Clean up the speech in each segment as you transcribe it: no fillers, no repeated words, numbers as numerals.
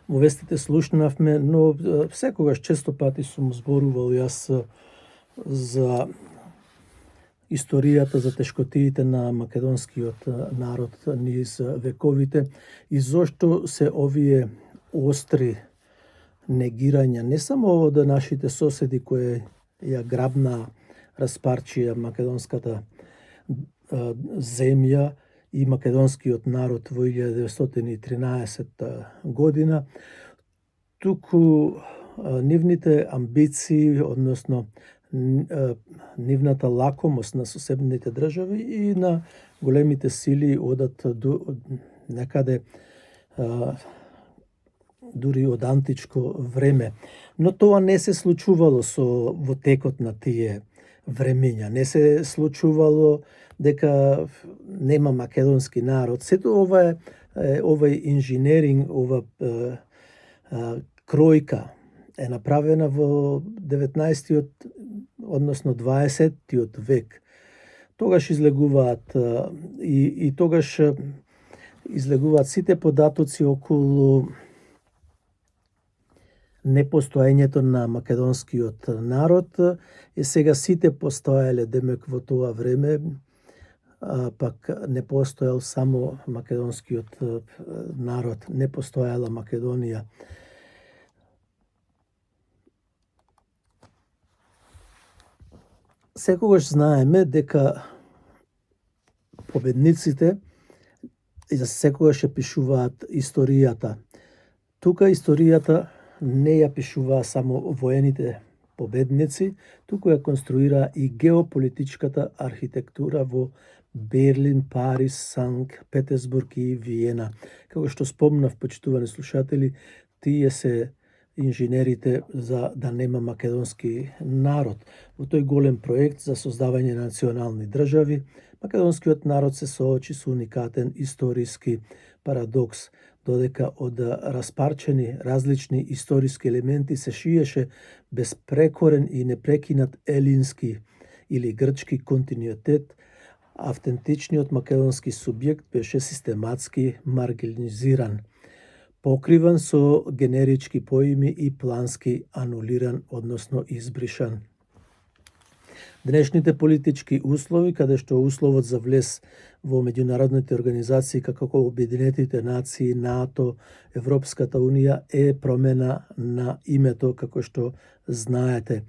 во вестите слушнавме, но секогаш често пати сум зборувал јас за историјата, за тешкотиите на македонскиот народ низ вековите и зошто се овие остри негирања не само од нашите соседи кои ја грабна, распарчија македонската земја и македонскиот народ во 1913 година, туку нивните амбиции, односно нивната лакомост на соседните држави и на големите сили одат некаде дури од античко време. Но тоа не се случувало во текот на тие времења. Не се случувало дека нема македонски народ. Сето овај инженеринг, ова кројка е направена во 19-тиот, односно 20-тиот век. Тогаш излегуваат и тогаш излегуваат сите податоци околу непостоењето на македонскиот народ, и сега сите постоеле демек во тоа време, пак не постоел само македонскиот народ, не постоела Македонија. Секогаш знаеме дека победниците секогаш ја пишуваат историјата. Тука историјата не ја пишуваа само воените победници, туку ја конструира и геополитичката архитектура во Берлин, Париз, Санкт Петерсбург и Виена. Како што спомнав, почитувани слушатели, тие се инженерите за да нема македонски народ. Во тој голем проект за создавање на национални држави, македонскиот народ се соочи со уникатен историски парадокс, додека од распарчени различни историски елементи се шиеше безпрекорен и непрекинат елински или грчки континуитет, автентичниот македонски субјект беше систематски маргинизиран, покриван со генерички поими и плански анулиран, односно избришан. Денешните политички услови, каде што условот за влез во меѓународните организации како Обединетите нации, НАТО, Европската унија е промена на името, како што знаете.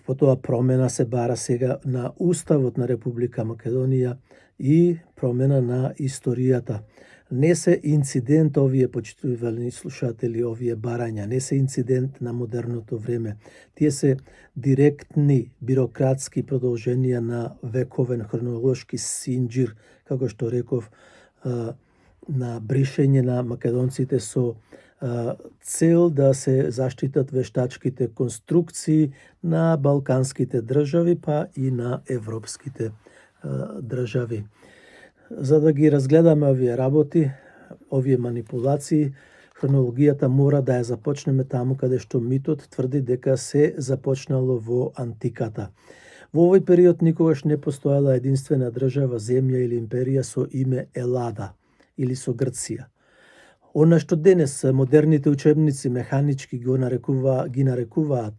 Потоа промена се бара сега на Уставот на Република Македонија и промена на историјата. Не се инцидент овие, почитувани слушатели, овие барања, не се инцидент на модерното време. Тие се директни бирократски продолженија на вековен хронолошки синџир, како што реков, на бришење на македонците со цел да се заштитат вештачките конструкции на балканските држави, па и на европските држави. За да ги разгледаме овие работи, овие манипулации, хронологијата мора да ја започнеме таму каде што митот тврди дека се започнало во антиката. Во овој период никогаш не постоела единствена држава, земја или империја со име Елада или со Грција. Она што денес модерните учебници механички ги нарекуваат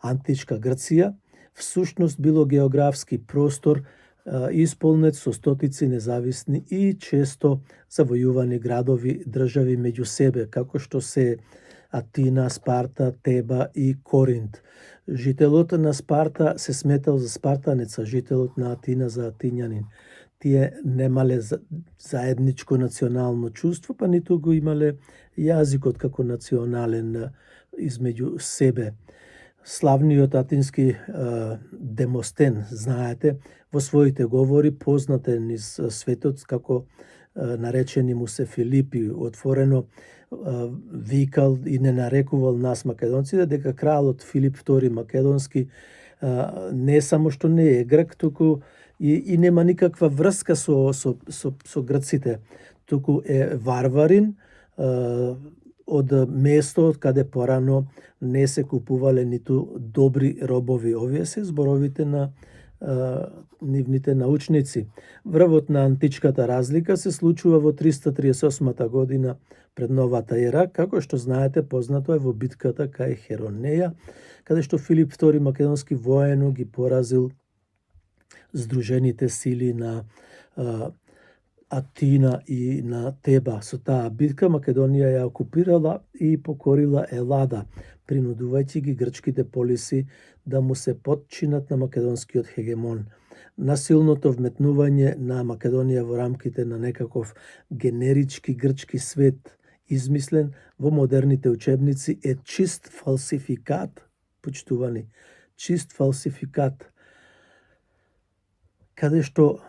античка Грција, всушност било географски простор исполнет со стотици независни и често завојувани градови, држави меѓу себе, како што се Атина, Спарта, Теба и Коринт. Жителот на Спарта се сметал за спартанец, а жителот на Атина за атињанин. Тие немале заедничко национално чувство, па ниту го имале јазикот како национален измеѓу себе. Славниот атински Демостен, знаете, во своите говори, познате низ светот како наречени му се Филипи, отворено викал и не нарекувал нас македонците дека кралот Филип II Македонски не само што не е грк, туку и нема никаква врска со грците, туку е варварин од место каде порано не се купувале ниту добри робови. Овие се зборовите на нивните научници. Врвот на античката разлика се случува во 338 година пред новата ера, како што знаете познато е во битката кај Херонеја, каде што Филип II македонски воено ги поразил здружените сили на Атина и на Теба. Со таа битка Македонија ја окупирала и покорила Елада, принудувајќи ги грчките полиси да му се потчинат на македонскиот хегемон. Насилното вметнување на Македонија во рамките на некаков генерички грчки свет, измислен во модерните учебници, е чист фалсификат, почитувани, чист фалсификат, каде што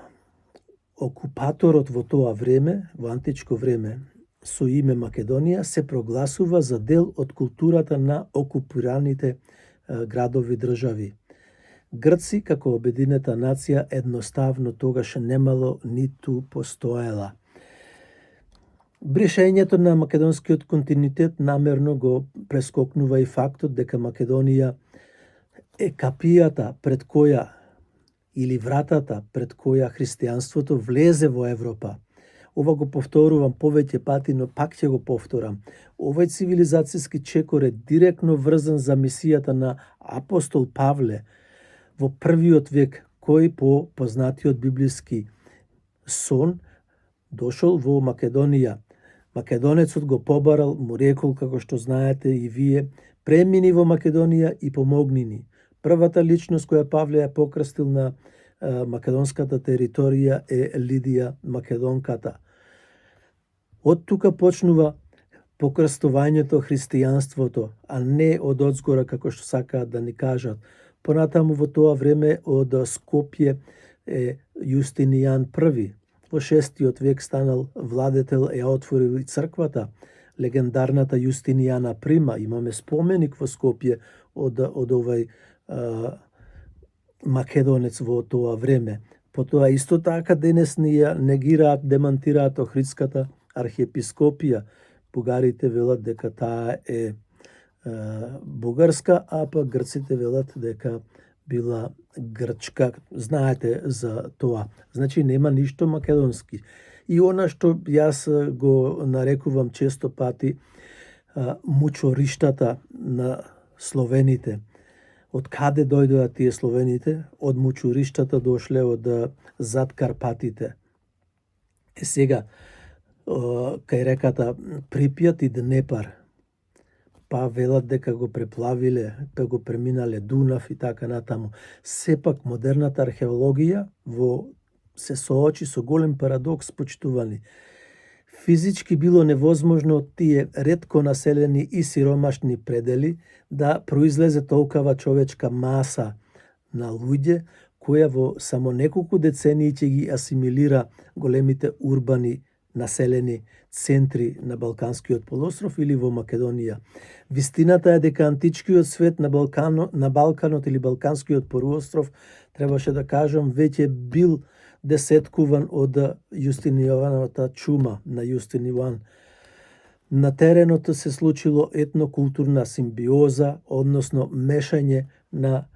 окупаторот во тоа време, во античко време, со име Македонија, се прогласува за дел од културата на окупираните градови држави. Грци, како обединета нација, едноставно тогаш немало ниту постоела. Бришењето на македонскиот континуитет намерно го прескокнува и фактот дека Македонија е капијата пред која или вратата пред која христијанството влезе во Европа. Ова го повторувам повеќе пати, но пак ќе го повторам. Овој цивилизацијски чекор е директно врзан за мисијата на апостол Павле во првиот век, кој по познатиот библиски сон дошол во Македонија. Македонецот го побарал, му рекол, како што знаете и вие, премини во Македонија и помогни ни. Првата личност која Павле ја покрстил на македонската територија е Лидија Македонката. Од тука почнува покрстувањето христијанството, а не од одзгора како што сакаат да ни кажат. Понатаму во тоа време од Скопје е Јустинијан I. Во 6 век станал владетел, ја отворил и црквата, легендарната Јустинијана Прима. Имаме споменик во Скопје од овај македонец во тоа време. Потоа исто така денес ни ја негираат, демантираат Охридската архиепископија. Бугарите велат дека таа е бугарска, а пак грците велат дека била грчка. Знаете за тоа. Значи нема ништо македонски. И она што јас го нарекувам често пати мучориштата на словените. Од каде дојдоа тие словените? Од мучуриштата дошле од зад Карпатите. Сега, кај реката Припјат и Днепар, па велат дека го преплавиле, па го преминале Дунав и така натаму. Сепак модерната археологија се соочи со голем парадокс, почитувани. Физички било невозможно од тие ретко населени и сиромашни предели да произлезе толкава човечка маса на луѓе, која во само неколку децении ќе ги асимилира големите урбани населени центри на Балканскиот полуостров или во Македонија. Вистината е дека античкиот свет на Балканот или Балканскиот полуостров, требаше да кажам, веќе бил десеткуван од Јустинијановата чума на Јустинијан. На теренот се случило етнокултурна симбиоза, односно мешање на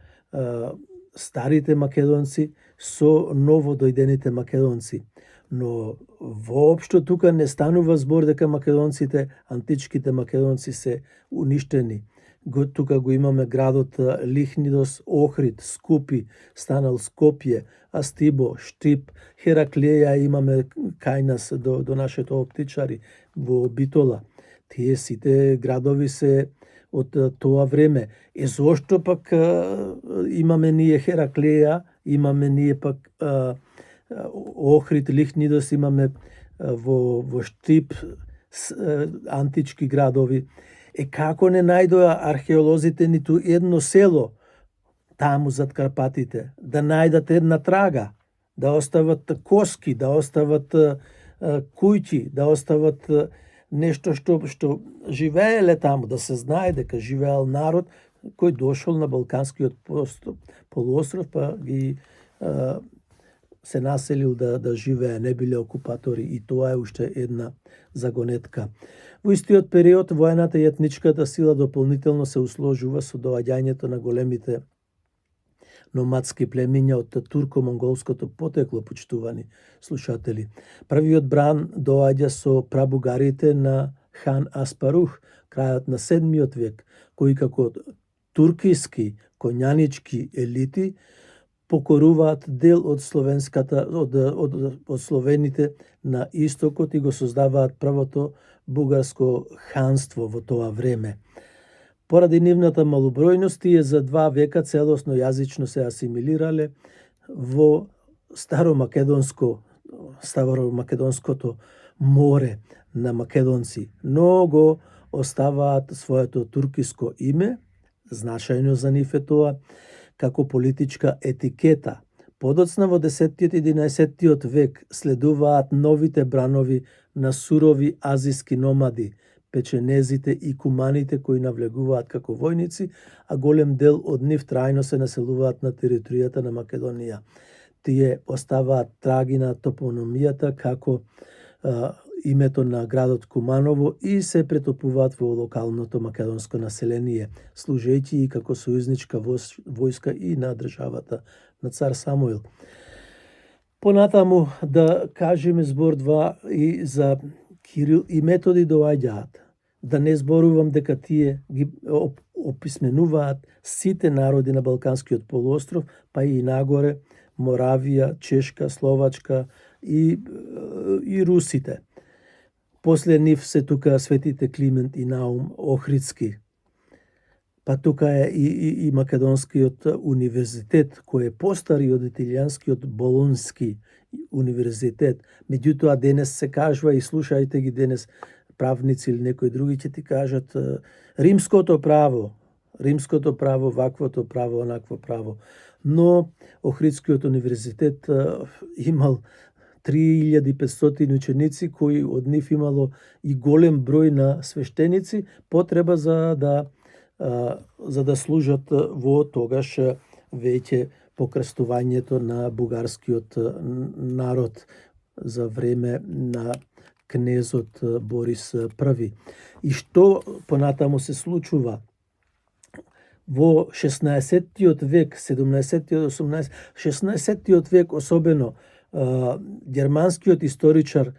старите македонци со новодојдените македонци. Но воопшто тука не станува збор дека македонците, античките македонци се уништени. Тука го имаме градот Лихнидос, Охрид, Скупи, станал Скопје, Астибо, Штип, Хераклеја имаме кај нас до нашето оптичари во Битола. Тие сите градови се од тоа време. Зошто пак имаме ние Хераклеја, имаме ние пак Охрид, Лихнидос, имаме во Штип антички градови. Како не најдоа археолозите ниту едно село таму зад Карпатите, да најдат една трага, да остават коски, да остават куќи, да остават нешто што живееле таму, да се знае дека живеел народ кој дошол на Балканскиот полуостров, па ги се населил да живее, не биле окупатори, и тоа е уште една загонетка. Во истиот период воената и етничката сила дополнително се усложува со доаѓањето на големите номадски племиња од турко-монголското потекло, почитувани слушатели. Првиот бран доаѓа со прабугарите на хан Аспарух, крајот на 7 век, кои како туркиски конјанички елити покоруваат дел од од словените на истокот и го создаваат првото бугарско ханство во тоа време. Поради нивната малобројност, тие за 2 века целосно јазично се асимилирале во старомакедонското море на македонци, но го оставаат своето туркиско име, значајно за нив е тоа, како политичка етикета. Подоцна во 10-11 век следуваат новите бранови на сурови азиски номади, печенезите и куманите кои навлегуваат како војници, а голем дел од нив трајно се населуваат на територијата на Македонија. Тие оставаат траги на топономијата како името на градот Куманово и се претопуваат во локалното македонско население, служејќи и како сојузничка војска и на државата на цар Самуил. Понатаму да кажеме збор 2 и за Кирил и Методи доаѓаат. Да не зборувам дека тие ги описменуваат сите народи на Балканскиот полуостров, па и нагоре Моравија, Чешка, Словачка и русите. После нив се тука светите Климент и Наум Охридски. Па тука е и Македонскиот универзитет, кој е постари од италијанскиот Болонски универзитет. Меѓутоа денес се кажува, и слушајте ги денес правници или некои други ќе ти кажат римското право, ваквото право, онакво право. Но Охридскиот универзитет имал 3500 ученици, кои од нив имало и голем број на свештеници, потреба за да служат во тогаш веќе покрстувањето на бугарскиот народ за време на кнезот Борис I. И што понатаму се случува? Во 16-тиот век, 17-тиот, 18, 16-тиот век особено, германскиот историчар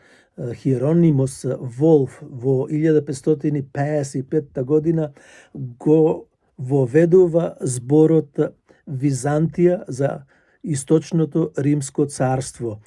Хиеронимос Волф во 1555 година го воведува зборот Византија за источното римско царство.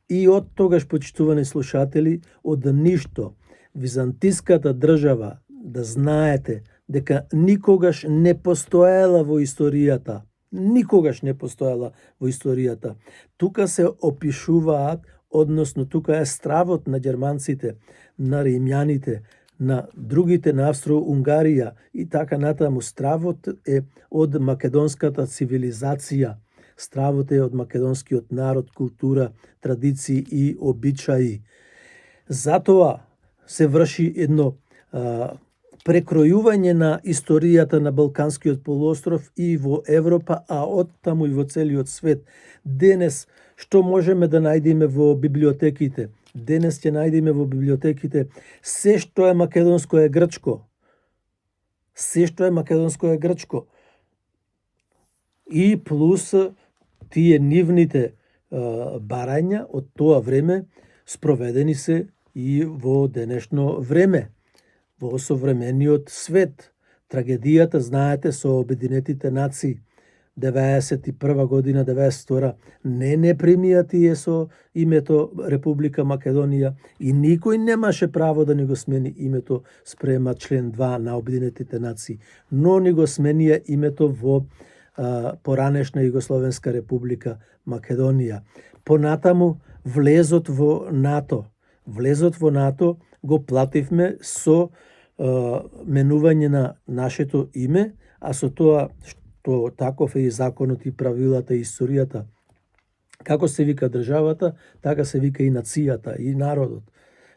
И од тогаш, почитувани слушатели, од ништо византиската држава, да знаете дека никогаш не постоела во историјата. Никогаш не постоела во историјата. Тука се опишуваат, односно тука е стравот на германците, на римјаните, на другите на Австро-Унгарија и така натаму. Стравот е од македонската цивилизација. Стравот е од македонскиот народ, култура, традиции и обичаи. Затоа се врши едно прекројување на историјата на Балканскиот полуостров и во Европа, а оттаму и во целиот свет. Денес, што можеме да најдеме во библиотеките? Денес ќе најдеме во библиотеките се што е македонско е грчко. Се што е македонско е грчко. И плюс тие нивните барања од тоа време спроведени се и во денешно време, во современиот свет. Трагедијата, знаете, со Обединетите нации, 91 година, 92 не примија тие со името Република Македонија и никој немаше право да ни го смени името спрема член 2 на Обединетите нации, но ни го сменија името во поранешна Југословенска Република Македонија. Понатаму влезот во НАТО. Влезот во НАТО го плативме со менување на нашето име, а со тоа што таков е и законот и правилата и историјата. Како се вика државата, така се вика и нацијата и народот.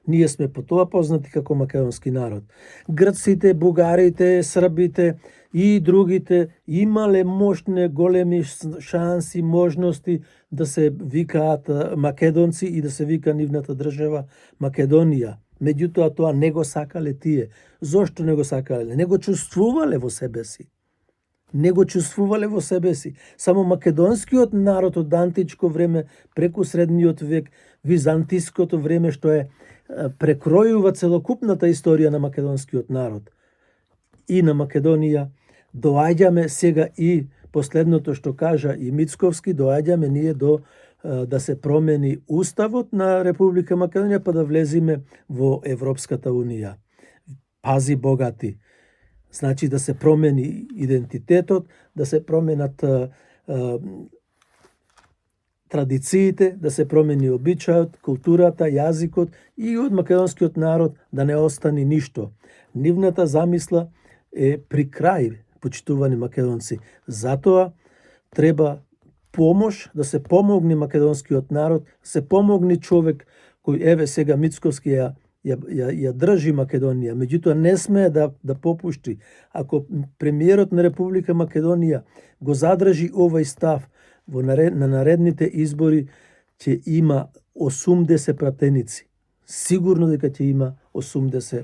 Ние сме по тоа познати како македонски народ. Грците, бугарите, србите и другите имале мощни, големи шанси, можности да се викаат македонци и да се вика нивната држава Македонија. Меѓутоа тоа не го сакале тие. Зошто не го сакале? Не го чувствувале во себе си. не го чувствувале во себе си. Само македонскиот народ од античко време, преку средниот век, византиското време, што прекројува целокупната историја на македонскиот народ и на Македонија, доаѓаме сега и последното што кажа и Мицковски, доаѓаме ние до да се промени уставот на Република Македонија, па да влеземе во Европската унија. Пази богати. Значи да се промени идентитетот, да се променат традициите, да се промени обичајот, културата, јазикот и од македонскиот народ да не остани ништо. Нивната замисла е при крај, почитувани македонци. Затоа треба помош, да се помогне македонскиот народ, се помогне човек кој еве сега Мицковски ја држи Македонија, меѓутоа не смее да попушти. Ако премиерот на Република Македонија го задржи овој став, на наредните избори ќе има 80 пратеници. Сигурно дека ќе има 80